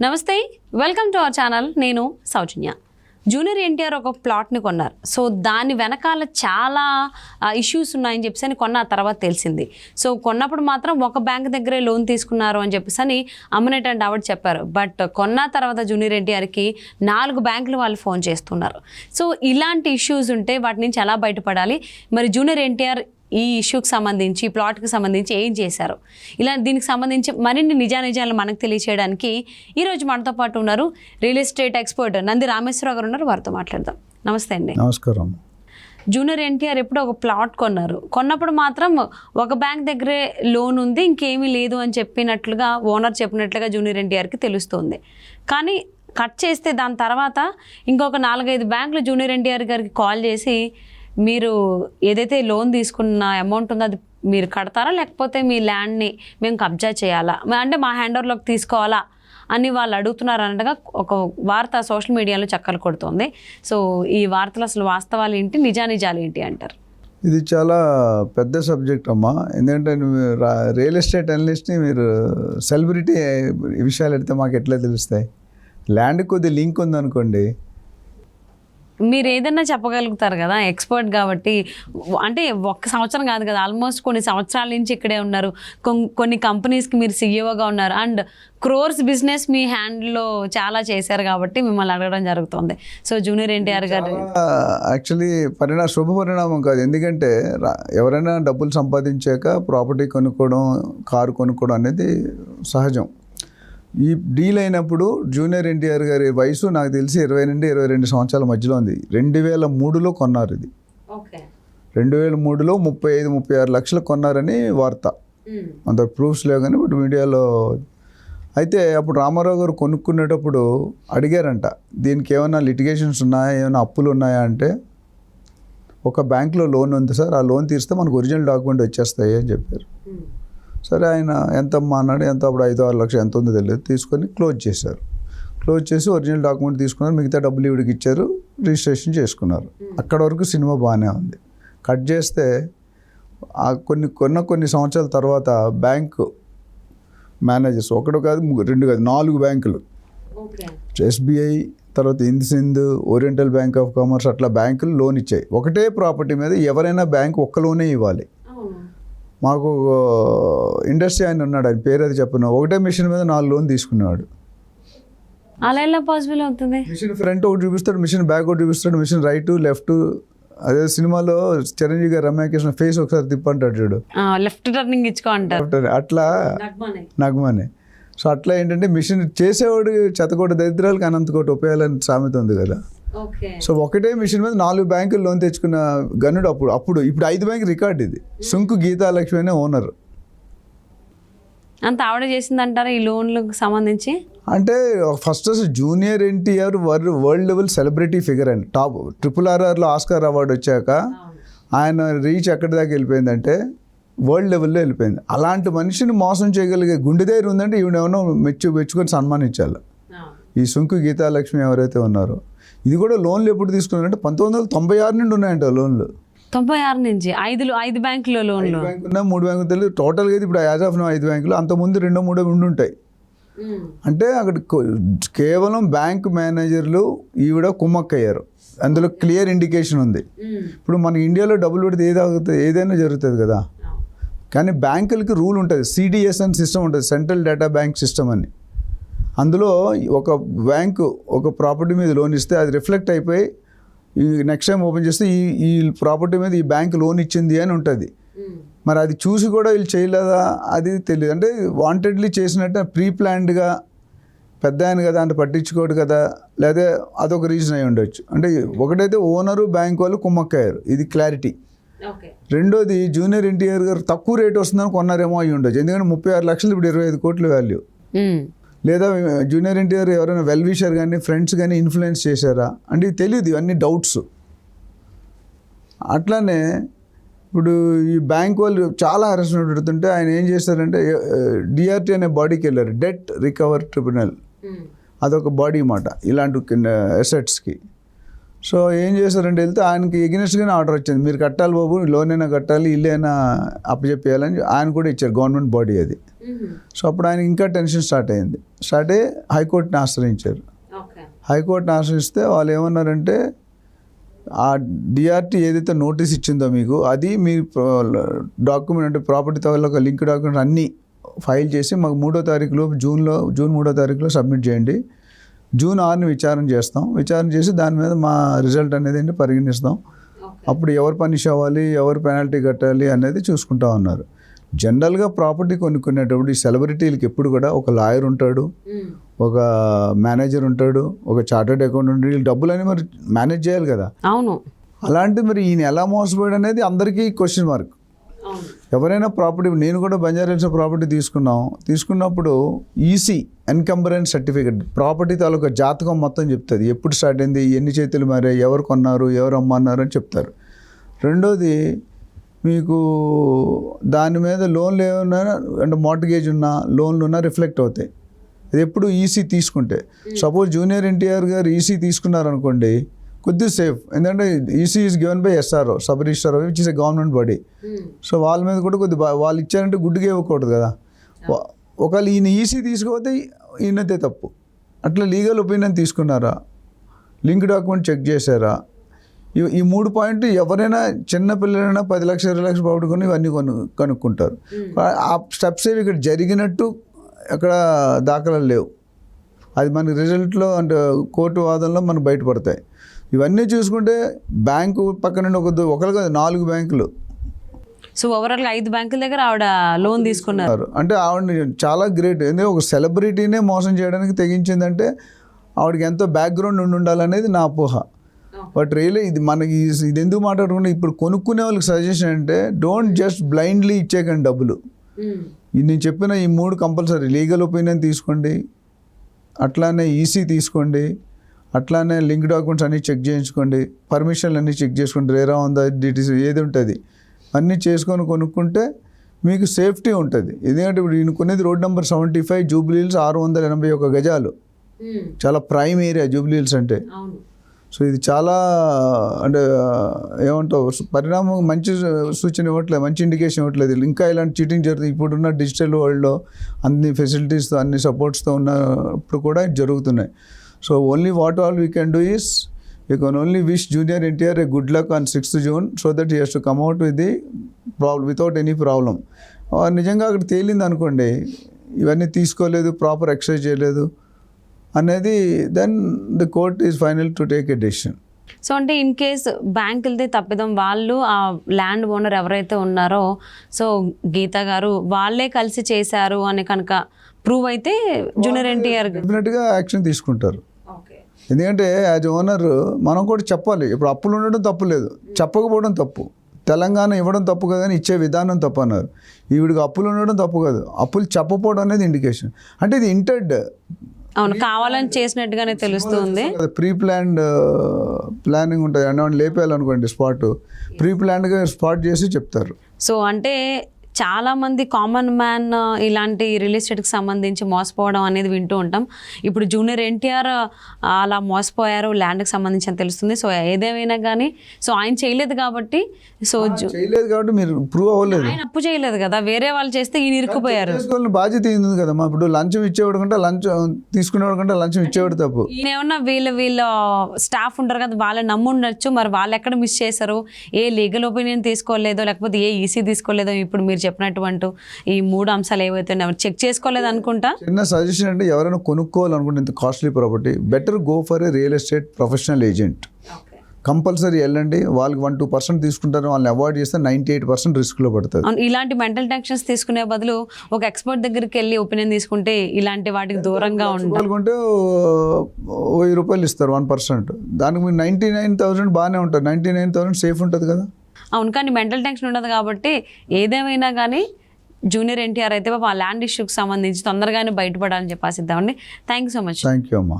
నమస్తే, welcome to our channel. నేను సౌజన్య. Junior NTR ఒక ప్లాట్ని కొన్నారు. సో దాని వెనకాల చాలా ఇష్యూస్ ఉన్నాయని చెప్పేసి కొన్న తర్వాత తెలిసింది. సో కొన్నప్పుడు మాత్రం ఒక బ్యాంక్ దగ్గరే లోన్ తీసుకున్నారు అని చెప్పేసి అమ్మనేట్ అండ్ ఆవిడ చెప్పారు. బట్ కొన్న తర్వాత జూనియర్ ఎన్టీఆర్కి 4 బ్యాంకులు వాళ్ళు ఫోన్ చేస్తున్నారు. సో ఇలాంటి ఇష్యూస్ ఉంటే వాటి నుంచి ఎలా బయటపడాలి, మరి జూనియర్ ఎన్టీఆర్ ఈ ఇష్యూకి సంబంధించి, ప్లాట్కి సంబంధించి ఏం చేశారు, ఇలా దీనికి సంబంధించి మరిన్ని నిజాలు మనకు తెలియచేయడానికి ఈరోజు మనతో పాటు ఉన్నారు real estate expert Nandi Rameshwar Rao గారు ఉన్నారు. వారితో మాట్లాడదాం. నమస్తే అండి. నమస్కారం. జూనియర్ ఎన్టీఆర్ ఎప్పుడు ఒక ప్లాట్ కొన్నారు. కొన్నప్పుడు మాత్రం ఒక బ్యాంక్ దగ్గరే లోన్ ఉంది, ఇంకేమీ లేదు అని చెప్పినట్లుగా, ఓనర్ చెప్పినట్లుగా జూనియర్ ఎన్టీఆర్కి తెలుస్తుంది. కానీ కట్ చేస్తే దాని తర్వాత ఇంకొక 4-5 బ్యాంకులు జూనియర్ ఎన్టీఆర్ గారికి కాల్ చేసి, మీరు ఏదైతే లోన్ తీసుకున్న అమౌంట్ ఉందో అది మీరు కడతారా, లేకపోతే మీ ల్యాండ్ని మేము కబ్జా చేయాలా, అంటే మా హ్యాండ్ ఓవర్లోకి తీసుకోవాలా అని వాళ్ళు అడుగుతున్నారు అన్నట్టుగా ఒక వార్త సోషల్ మీడియాలో చక్కర్లు కొడుతోంది. సో ఈ వార్తలు అసలు వాస్తవాలు ఏంటి, నిజాలు ఏంటి అంటారు? ఇది చాలా పెద్ద సబ్జెక్ట్ అమ్మా. ఎందుకంటే రియల్ ఎస్టేట్ అనలిస్ట్ని మీరు సెలబ్రిటీ విషయాలు అడిగితే మాకు ఎట్లా తెలుస్తాయి? ల్యాండ్ కొద్ది లింక్ ఉందనుకోండి, మీరు ఏదన్నా చెప్పగలుగుతారు కదా, ఎక్స్పర్ట్ కాబట్టి. అంటే 1 సంవత్సరం కాదు కదా, ఆల్మోస్ట్ కొన్ని సంవత్సరాల నుంచి ఇక్కడే ఉన్నారు. కొన్ని కంపెనీస్కి మీరు సీఈఓగా ఉన్నారు. అండ్ క్రోర్స్ బిజినెస్ మీ హ్యాండ్లో చాలా చేశారు కాబట్టి మిమ్మల్ని అడగడం జరుగుతుంది. సో జూనియర్ ఎన్టీఆర్ గారు యాక్చువల్లీ శుభ పరిణామం కాదు. ఎందుకంటే ఎవరైనా డబ్బులు సంపాదించాక ప్రాపర్టీ కొనుక్కోవడం, కారు కొనుక్కోవడం అనేది సహజం. ఈ డీల్ అయినప్పుడు జూనియర్ ఎన్టీఆర్ గారి వయసు నాకు తెలిసి 20 నుండి 22 సంవత్సరాల మధ్యలో ఉంది. 2003లో కొన్నారు. ఇది 2003లో 35-36 లక్షలు కొన్నారని వార్త. అంత ప్రూఫ్స్ లేవు కానీ బట్ మీడియాలో. అయితే అప్పుడు రామారావు గారు కొనుక్కునేటప్పుడు అడిగారంట, దీనికి ఏమైనా లిటిగేషన్స్ ఉన్నాయా, ఏమైనా అప్పులు ఉన్నాయా అంటే, ఒక బ్యాంక్లో లోన్ ఉంది సార్, ఆ లోన్ తీస్తే మనకు ఒరిజినల్ డాక్యుమెంట్ వచ్చేస్తాయి అని చెప్పారు. సరే, ఆయన ఎంతమ్మా అన్నాడు. ఎంత అప్పుడు 5-6 లక్షలు ఎంత ఉందో తెలియదు. తీసుకొని క్లోజ్ చేశారు. క్లోజ్ చేసి ఒరిజినల్ డాక్యుమెంట్ తీసుకున్నారు, మిగతా డబ్బులు ఈవిడికి ఇచ్చారు, రిజిస్ట్రేషన్ చేసుకున్నారు. అక్కడ వరకు సినిమా బాగానే ఉంది. కట్ చేస్తే కొన్ని సంవత్సరాల తర్వాత బ్యాంకు మేనేజర్స్, 1 కాదు 2 కాదు 4 బ్యాంకులు, ఎస్బీఐ, తర్వాత Sindh, oriental bank of commerce, అట్లా బ్యాంకులు లోన్ ఇచ్చాయి. ఒకటే ప్రాపర్టీ మీద ఎవరైనా బ్యాంక్ ఒక్క లోనే ఇవ్వాలి. మాకు ఇండస్ట్రీ ఆయన ఉన్నాడు, ఆయన పేరు అది చెప్పను, ఒకటే మిషన్ మీద 4 లోన్ తీసుకునేవాడు. అలా ఎలా పాసిబుల్ అవుతుంది? మిషన్ ఫ్రంట్ ఒకటి చూపిస్తాడు, మిషన్ బ్యాక్ ఒకటి చూపిస్తాడు, మిషన్ రైట్ లెఫ్ట్. అదే సినిమాలో చిరంజీవి గారు రమ్యకృష్ణ ఫేస్ ఒకసారి తిప్పంటాడు చూడు, లెఫ్ట్ టర్నింగ్ ఇచ్చుకో అంటారు, అట్లా నగ్మనే. సో అట్లా ఏంటంటే మిషన్ చేసేవాడు చెత్తకోట దరిద్రాలకు అనంతకోట ఉపయోగాలని సామెత ఉంది కదా. సో ఒకటే మిషన్ మీద 4 బ్యాంకులు లోన్ తెచ్చుకున్న గనుడు ఇప్పుడు 5 బ్యాంకు రికార్డు. ఇది సుంకు గీతాలక్ష్మి అనే ఓనర్. అంత ఆవిడ చేసిందంటారా ఈ లోన్లకు సంబంధించి? అంటే first junior NTR world level celebrity figure అండి. టాప్ RRRలో ఆస్కార్ అవార్డు వచ్చాక ఆయన రీచ్ ఎక్కడి దాకా వెళ్ళిపోయిందంటే వరల్డ్ లెవెల్లో వెళ్ళిపోయింది. అలాంటి మనిషిని మోసం చేయగలిగే గుండె ధైర్యం ఉందంటే ఈవిడేమో మెచ్చుకొని సన్మానించాలి. ఈ సుంకు గీతాలక్ష్మి ఎవరైతే ఉన్నారో, ఇది కూడా లోన్లు ఎప్పుడు తీసుకున్నారంటే 1996 నుండి ఉన్నాయంట లోన్లు. 96 నుంచి 5 బ్యాంకులో లోన్లు. 3 బ్యాంకులు తెలియదు టోటల్గా. ఇప్పుడు యాజ్ ఆఫ్ 5 బ్యాంకులు, అంతకుముందు 2-3 ఉండి ఉంటాయి. అంటే అక్కడ కేవలం బ్యాంక్ మేనేజర్లు ఈవిడ కుమ్మక్కయ్యారు. అందులో క్లియర్ ఇండికేషన్ ఉంది. ఇప్పుడు మన ఇండియాలో డబ్బులు పెడితే ఏదైనా జరుగుతుంది కదా, కానీ బ్యాంకులకి రూల్ ఉంటుంది. సిడిఎస్ అని సిస్టమ్ ఉంటుంది, సెంట్రల్ డేటా బ్యాంక్ సిస్టమ్ అని. అందులో ఒక బ్యాంకు ఒక ప్రాపర్టీ మీద లోన్ ఇస్తే అది రిఫ్లెక్ట్ అయిపోయి ఈ నెక్స్ట్ టైం ఓపెన్ చేస్తే ఈ ప్రాపర్టీ మీద ఈ బ్యాంక్ లోన్ ఇచ్చింది అని ఉంటుంది. మరి అది చూసి కూడా వీళ్ళు చేయలేదా అది తెలియదు. అంటే వాంటెడ్లీ చేసినట్టు ప్రీ ప్లాన్డ్గా పెద్ద ఆయన కదా అంటే పట్టించుకోడు కదా, లేదా అదొక రీజన్ అయి ఉండొచ్చు. అంటే ఒకటైతే ఓనరు బ్యాంక్ వాళ్ళు కుమ్మక్కయ్యారు, ఇది క్లారిటీ. రెండోది జూనియర్ ఎన్టీఆర్ గారు తక్కువ రేట్ వస్తుందని కొన్నారేమో అయ్యి ఉండొచ్చు. ఎందుకంటే 36 లక్షలు ఇప్పుడు 25 కోట్ల వాల్యూ. లేదా జూనియర్ ఎన్టీఆర్ ఎవరైనా వెల్ విషర్ కానీ ఫ్రెండ్స్ కానీ ఇన్ఫ్లుయెన్స్ చేశారా అంటే ఇది తెలియదు. ఇవన్నీ డౌట్స్. అట్లానే ఇప్పుడు ఈ బ్యాంక్ వాళ్ళు చాలా హెరాస్మెంట్ పెడుతుంటే ఆయన ఏం చేస్తారంటే డిఆర్టీ అనే బాడీకి వెళ్ళారు, డెట్ రికవర్ ట్రిబ్యునల్. అదొక బాడీ మాట ఇలాంటి అసెట్స్కి. సో ఏం చేశారంటే వెళ్తే ఆయనకి ఎగ్నెస్ట్గానే ఆర్డర్ వచ్చింది, మీరు కట్టాలి బాబు, లోన్ అయినా కట్టాలి, ఇల్లు అయినా అప్పచెప్పేయాలని ఆయన కూడా ఇచ్చారు, గవర్నమెంట్ బాడీ అది. సో అప్పుడు ఆయన ఇంకా టెన్షన్ స్టార్ట్ అయ్యింది. స్టార్ట్ అయ్యి హైకోర్టుని ఆశ్రయించారు. హైకోర్టుని ఆశ్రయిస్తే వాళ్ళు ఏమన్నారంటే ఆ డిఆర్టీ ఏదైతే నోటీస్ ఇచ్చిందో మీకు, అది మీ డాక్యుమెంట్ అంటే ప్రాపర్టీ తాలూకా లింక్ డాక్యుమెంట్ అన్నీ ఫైల్ చేసి మాకు 3వ తారీఖులో జూన్ 3వ తారీఖులో సబ్మిట్ చేయండి. జూన్ 6ని విచారణ చేస్తాం, విచారణ చేసి దాని మీద మా రిజల్ట్ అనేది ఏంటి పరిగణిస్తాం, అప్పుడు ఎవరు పనిష్ అవ్వాలి, ఎవరు పెనాల్టీ కట్టాలి అనేది చూసుకుంటా ఉన్నారు. జనరల్గా ప్రాపర్టీ కొనుక్కునేటప్పుడు ఈ సెలబ్రిటీలకి ఎప్పుడు కూడా ఒక లాయర్ ఉంటాడు, ఒక మేనేజర్ ఉంటాడు, ఒక చార్టర్డ్ అకౌంటెంట్, వీళ్ళు డబ్బులని మరి మేనేజ్ చేయాలి కదా. అవును. అలాంటి మరి ఈయన ఎలా మోసపోయాడు అనేది అందరికీ క్వశ్చన్ మార్క్. ఎవరైనా ప్రాపర్టీ, నేను కూడా బంజారాహిల్స్ ప్రాపర్టీ తీసుకున్నప్పుడు ఈసీ ఎన్కంబరెన్స్ సర్టిఫికేట్, ప్రాపర్టీ తాలూకా జాతకం మొత్తం చెప్తుంది, ఎప్పుడు స్టార్ట్ అయింది, ఎన్ని చేతులు మారాయి, ఎవరు కొన్నారు, ఎవరు అమ్మన్నారు అని చెప్తారు. రెండోది మీకు దాని మీద లోన్లు ఏమన్నా అంటే మార్టిగేజ్ ఉన్నా, లోన్లు ఉన్నా రిఫ్లెక్ట్ అవుతాయి. అది ఎప్పుడు ఈసీ తీసుకుంటే, సపోజ్ జూనియర్ ఎన్టీఆర్ గారు ఈసీ తీసుకున్నారనుకోండి, కొద్దిగా సేఫ్, ఎందుకంటే EC is given by SRO, sub register, which is a government body. So వాళ్ళ మీద కూడా కొద్దిగా వాళ్ళు ఇచ్చారంటే గుడ్డుగా ఇవ్వకూడదు కదా. ఒకవేళ ఈయన ఈసీ తీసుకోకపోతే ఈయనదే తప్పు. అట్లా లీగల్ ఒపీనియన్ తీసుకున్నారా, లింక్ డాక్యుమెంట్ చెక్ చేశారా, ఈ 3 పాయింట్లు ఎవరైనా చిన్న పిల్లలైనా 10 లక్షలు 20 లక్షలు పట్టుకొని ఇవన్నీ కనుక్కుంటారు. ఆ స్టెప్స్ ఏవి ఇక్కడ జరిగినట్టు అక్కడ దాఖలాలు లేవు. అది మనకి రిజల్ట్లో అంటే కోర్టు వాదనలో మనకు బయటపడతాయి. ఇవన్నీ చూసుకుంటే బ్యాంకు పక్క నుండి ఒకరు కాదు 4 బ్యాంకులు. సో ఓవరాల్గా 5 బ్యాంకుల దగ్గర ఆవిడ లోన్ తీసుకున్నారు. అంటే ఆవిడ చాలా గ్రేట్. ఎందుకంటే ఒక సెలబ్రిటీనే మోసం చేయడానికి తెగించిందంటే ఆవిడకి ఎంతో బ్యాక్గ్రౌండ్ ఉండాలనేది నా అపోహ. బట్ రియల్లీ ఇది మనకి ఇది ఎందుకు మాట్లాడుకుంటే ఇప్పుడు కొనుక్కునే వాళ్ళకి సజెషన్ అంటే డోంట్ జస్ట్ బ్లైండ్లీ ఇచ్చేకండి డబ్బులు. నేను చెప్పిన ఈ 3 కంపల్సరీ, లీగల్ ఒపీనియన్ తీసుకోండి, అట్లానే ఈసీ తీసుకోండి, అట్లానే లింక్ డాక్యుమెంట్స్ అన్నీ చెక్ చేయించుకోండి, పర్మిషన్లు అన్నీ చెక్ చేసుకోండి, రేరా ఉందా, డిటీసీ ఏది ఉంటుంది అన్నీ చేసుకొని కొనుక్కుంటే మీకు సేఫ్టీ ఉంటుంది. ఎందుకంటే ఇప్పుడు ఈయన కొనేది రోడ్ నెంబర్ 75 జూబ్లీ హిల్స్ 681 గజాలు, చాలా ప్రైమ్ ఏరియా జూబ్లీ హిల్స్ అంటే. సో ఇది చాలా అంటే ఏమంటావు పరిణామం, మంచి సూచన ఇవ్వట్లేదు, మంచి ఇండికేషన్ ఇవ్వట్లేదు. ఇంకా ఇలాంటి చీటింగ్ జరుగుతుంది. ఇప్పుడున్న డిజిటల్ వరల్డ్లో అన్ని ఫెసిలిటీస్తో అన్ని సపోర్ట్స్తో ఉన్నప్పుడు కూడా జరుగుతున్నాయి. So only what all we can do is you can only wish junior NTR a good luck on 6th June so that he has to come out with the problem without any problem. నిజంగా అక్కడ తేలింది అనుకోండి, ఇవన్నీ తీసుకోలేదు, proper exercise చేయలేదు అనేది, then the court is final to take a decision. So అంటే in case bank వెళ్తే తప్పిదం, వాళ్ళు ఆ ల్యాండ్ ఓనర్ ఎవరైతే ఉన్నారో, సో గీత గారు వాళ్ళే కలిసి చేశారు అని కనుక ప్రూవ్ అయితే జూనియర్ ఎన్టీఆర్ డెఫినెట్గా యాక్షన్ తీసుకుంటారు. ఎందుకంటే యాజ్ ఓనర్ మనం కూడా చెప్పాలి. ఇప్పుడు అప్పులు ఉండడం తప్పు లేదు, చెప్పకపోవడం తప్పు. తెలంగాణ ఇవ్వడం తప్పు కదా, ఇచ్చే విధానం తప్పు అన్నారు. ఈవిడికి అప్పులు ఉండడం తప్పు కాదు, అప్పులు చెప్పకపోవడం అనేది ఇండికేషన్. అంటే ఇది ఇంటెడ్, అవును, కావాలని చేసినట్టుగానే తెలుస్తుంది. ప్రీ ప్లానింగ్ ఉంటుంది. అంటే లేపేయాలనుకోండి స్పాట్, ప్రీ ప్లాన్డ్గా స్పాట్ చేసి చెప్తారు. సో అంటే చాలామంది కామన్ మ్యాన్ ఇలాంటి రియల్ ఎస్టేట్కి సంబంధించి మోసపోవడం అనేది వింటూ ఉంటాం. ఇప్పుడు జూనియర్ ఎన్టీఆర్ అలా మోసపోయారు ల్యాండ్కి సంబంధించి అని తెలుస్తుంది. సో ఏదేమైనా కానీ సో ఆయన చేయలేదు కాబట్టి, సో చేయలేదు కాబట్టి మీరు ప్రూవ్ అవ్వలేదు. ఆయన అప్పు చేయలేదు కదా, వేరే వాళ్ళు చేస్తే ఈయన ఇరుక్కుపోయారు. బాధ్యత ఉంది కదా. ఇప్పుడు లంచం ఇచ్చేవాడు కంటే లంచం తీసుకునేవాడు కంటే లంచం ఇచ్చేవాడు తప్పు. ఈయన ఏమన్నా వీళ్ళ స్టాఫ్ ఉంటారు కదా, వాళ్ళని నమ్ముండొచ్చు. మరి వాళ్ళు ఎక్కడ మిస్ చేశారు, ఏ లీగల్ ఒపీనియన్ తీసుకోలేదో, లేకపోతే ఏ ఈసీ తీసుకోలేదో, ఇప్పుడు మీరు చెప్పినటువంటి ఈ 3 అంశాలు ఏవైతే చెక్ చేసుకోలేదు అనుకుంటా. చిన్న సజెషన్ అంటే ఎవరైనా కొనుక్కోవాలనుకుంటే ఇంత costly property, better go for a real estate professional agent. Compulsory వెళ్ళండి, వాళ్ళకి 1-2% తీసుకుంటారు, వాళ్ళని అవాయిడ్ చేస్తే 98% రిస్క్లో పడుతుంది. ఇలాంటి మెంటల్ టెన్షన్స్ తీసుకునే బదులు ఒక ఎక్స్పర్ట్ దగ్గరికి వెళ్ళి ఒపీనియన్ తీసుకుంటే ఇలాంటి వాటికి దూరంగా ఉంటే ₹1000 ఇస్తారు 1%. దానికి మీరు 99,000 బాగానే ఉంటుంది, 99,000 సేఫ్ ఉంటుంది కదా. అవును, కానీ మెంటల్ టెన్షన్ ఉండదు కాబట్టి ఏదేమైనా కానీ జూనియర్ ఎన్టీఆర్ అయితే ఆ ల్యాండ్ ఇష్యూకి సంబంధించి తొందరగానే బయటపడాలని చెప్పేసిద్దామండి. Thank you so much. Thank you అమ్మా.